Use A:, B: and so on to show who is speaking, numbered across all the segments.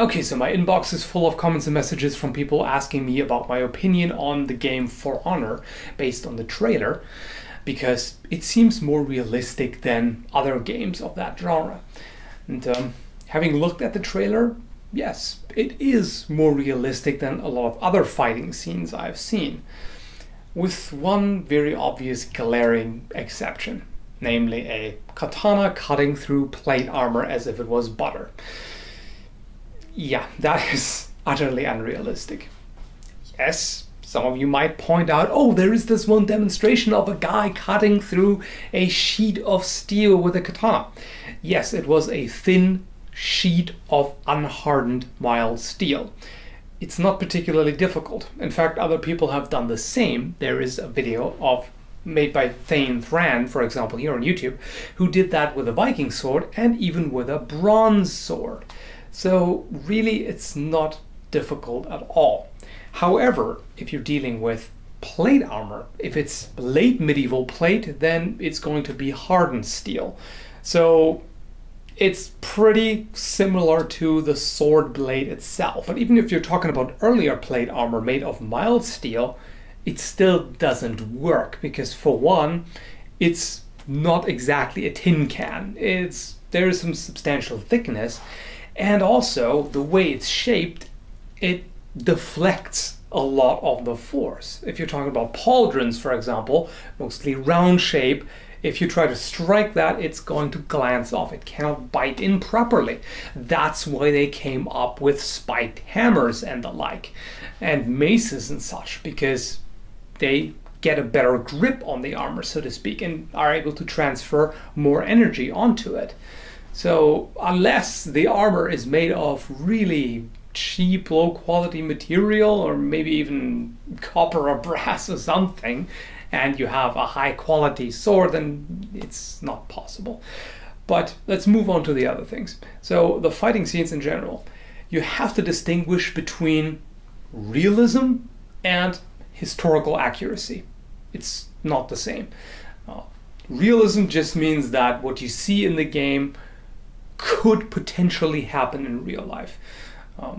A: Okay, so my inbox is full of comments and messages from people asking me about my opinion on the game For Honor based on the trailer, because it seems more realistic than other games of that genre. And having looked at the trailer, yes, it is more realistic than a lot of other fighting scenes I've seen, with one very obvious glaring exception, namely a katana cutting through plate armor as if it was butter. Yeah, that is utterly unrealistic. Yes, some of you might point out, oh, there is this one demonstration of a guy cutting through a sheet of steel with a katana. Yes, it was a thin sheet of unhardened mild steel. It's not particularly difficult. In fact, other people have done the same. There is a video made by Thane Thran, for example, here on YouTube, who did that with a Viking sword and even with a bronze sword. So really, it's not difficult at all. However, if you're dealing with plate armor, if it's late medieval plate, then it's going to be hardened steel. So it's pretty similar to the sword blade itself. But even if you're talking about earlier plate armor made of mild steel, it still doesn't work, because for one, it's not exactly a tin can. There is some substantial thickness, and also the way it's shaped, it deflects a lot of the force. If you're talking about pauldrons, for example, mostly round shape, if you try to strike that, it's going to glance off. It cannot bite in properly. That's why they came up with spiked hammers and the like, and maces and such, because they get a better grip on the armor, so to speak, and are able to transfer more energy onto it. So unless the armor is made of really cheap, low quality material, or maybe even copper or brass or something, and you have a high quality sword, then it's not possible. But let's move on to the other things. So the fighting scenes in general, you have to distinguish between realism and historical accuracy. It's not the same. Realism just means that what you see in the game could potentially happen in real life.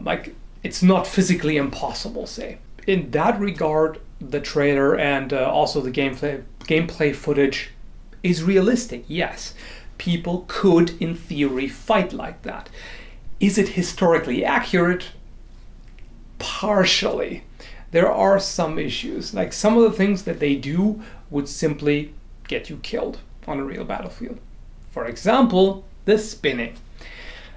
A: Like, it's not physically impossible, say. In that regard, the trailer and also the gameplay footage is realistic, yes. People could, in theory, fight like that. Is it historically accurate? Partially. There are some issues, like some of the things that they do would simply get you killed on a real battlefield. For example, the spinning.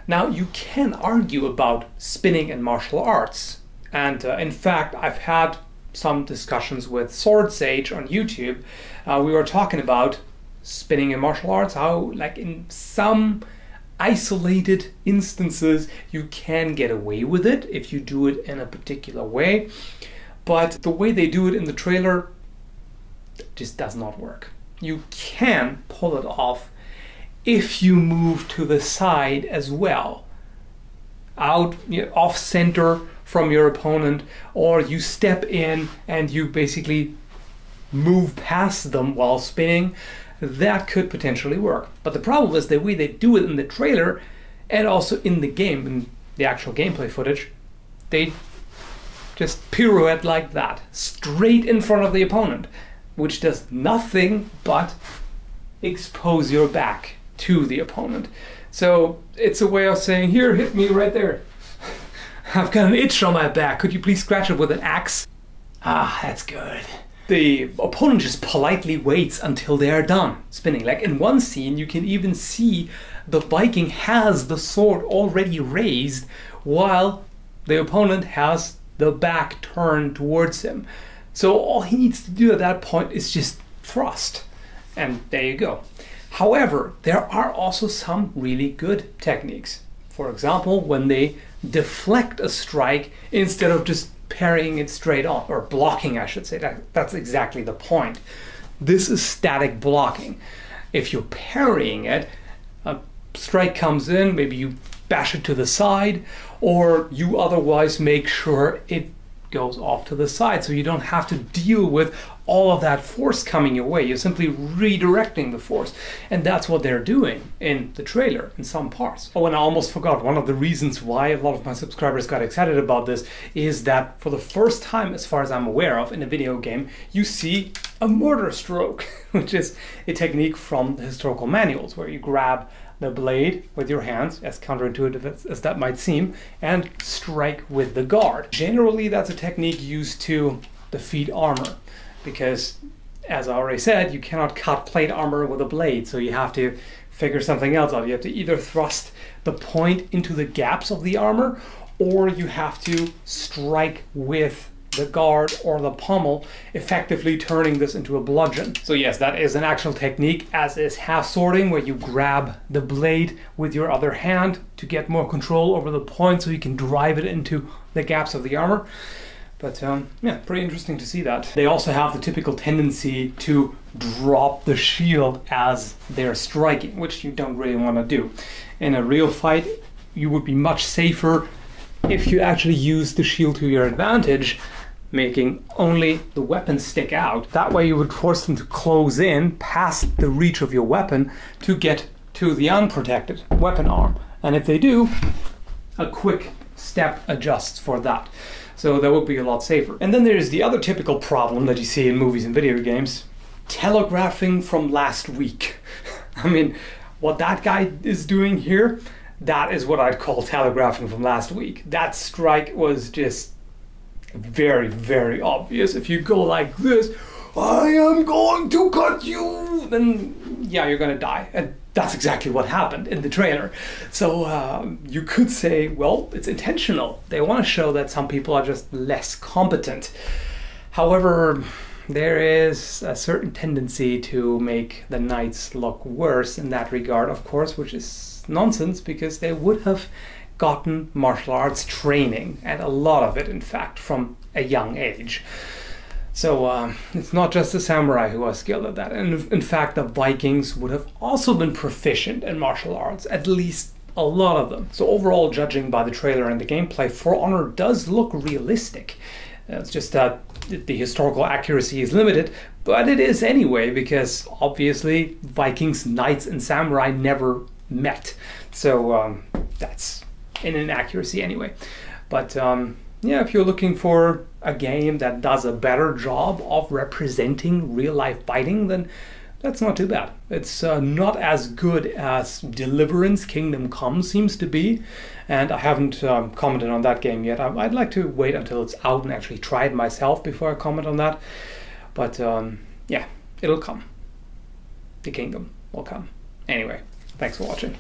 A: Now, you can argue about spinning in martial arts, and in fact, I've had some discussions with Sword Sage on YouTube. We were talking about spinning in martial arts, how, like, in some isolated instances you can get away with it if you do it in a particular way, but the way they do it in the trailer just does not work. You can pull it off if you move to the side as well, out, off center from your opponent, or you step in and you basically move past them while spinning. That could potentially work. But the problem is the way they do it in the trailer and also in the game, in the actual gameplay footage, they just pirouette like that, straight in front of the opponent, which does nothing but expose your back to the opponent. So it's a way of saying, here, hit me right there. I've got an itch on my back. Could you please scratch it with an axe? Ah, that's good. The opponent just politely waits until they are done spinning. Like in one scene, you can even see the Viking has the sword already raised while the opponent has the back turned towards him. So all he needs to do at that point is just thrust. And there you go. However, there are also some really good techniques. For example, when they deflect a strike instead of just parrying it straight on, or blocking, I should say. That's exactly the point. This is static blocking. If you're parrying it, a strike comes in, maybe you bash it to the side, or you otherwise make sure it goes off to the side, so you don't have to deal with all of that force coming your way. You're simply redirecting the force, and that's what they're doing in the trailer in some parts. Oh, and I almost forgot, one of the reasons why a lot of my subscribers got excited about this is that for the first time, as far as I'm aware of, in a video game, you see a murder stroke, which is a technique from the historical manuals where you grab the blade with your hands, as counterintuitive as that might seem, and strike with the guard. Generally, that's a technique used to defeat armor, because, as I already said, you cannot cut plate armor with a blade, so you have to figure something else out. You have to either thrust the point into the gaps of the armor, or you have to strike with the guard or the pommel, effectively turning this into a bludgeon. So yes, that is an actual technique, as is half swording, where you grab the blade with your other hand to get more control over the point so you can drive it into the gaps of the armor. But yeah, pretty interesting to see that. They also have the typical tendency to drop the shield as they're striking, which you don't really want to do. In a real fight, you would be much safer if you actually use the shield to your advantage, making only the weapon stick out. That way you would force them to close in past the reach of your weapon to get to the unprotected weapon arm. And if they do, a quick step adjusts for that. So that would be a lot safer. And then there's the other typical problem that you see in movies and video games: telegraphing from last week. I mean, what that guy is doing here, that is what I'd call telegraphing from last week. That strike was just very, very obvious. If you go like this, I am going to cut you, then yeah, you're gonna die. And that's exactly what happened in the trailer. So you could say, well, it's intentional. They want to show that some people are just less competent. However, there is a certain tendency to make the knights look worse in that regard, of course, which is nonsense, because they would have gotten martial arts training, and a lot of it, in fact, from a young age. So it's not just the samurai who are skilled at that. And in fact, the Vikings would have also been proficient in martial arts, at least a lot of them. So overall, judging by the trailer and the gameplay, For Honor does look realistic. It's just that the historical accuracy is limited, but it is anyway, because obviously Vikings, knights, and samurai never met. So that's an inaccuracy anyway. But yeah, if you're looking for a game that does a better job of representing real-life fighting, then that's not too bad. It's not as good as Deliverance Kingdom Come seems to be, and I haven't commented on that game yet. I'd like to wait until it's out and actually try it myself before I comment on that. But yeah, it'll come. The kingdom will come. Anyway, thanks for watching.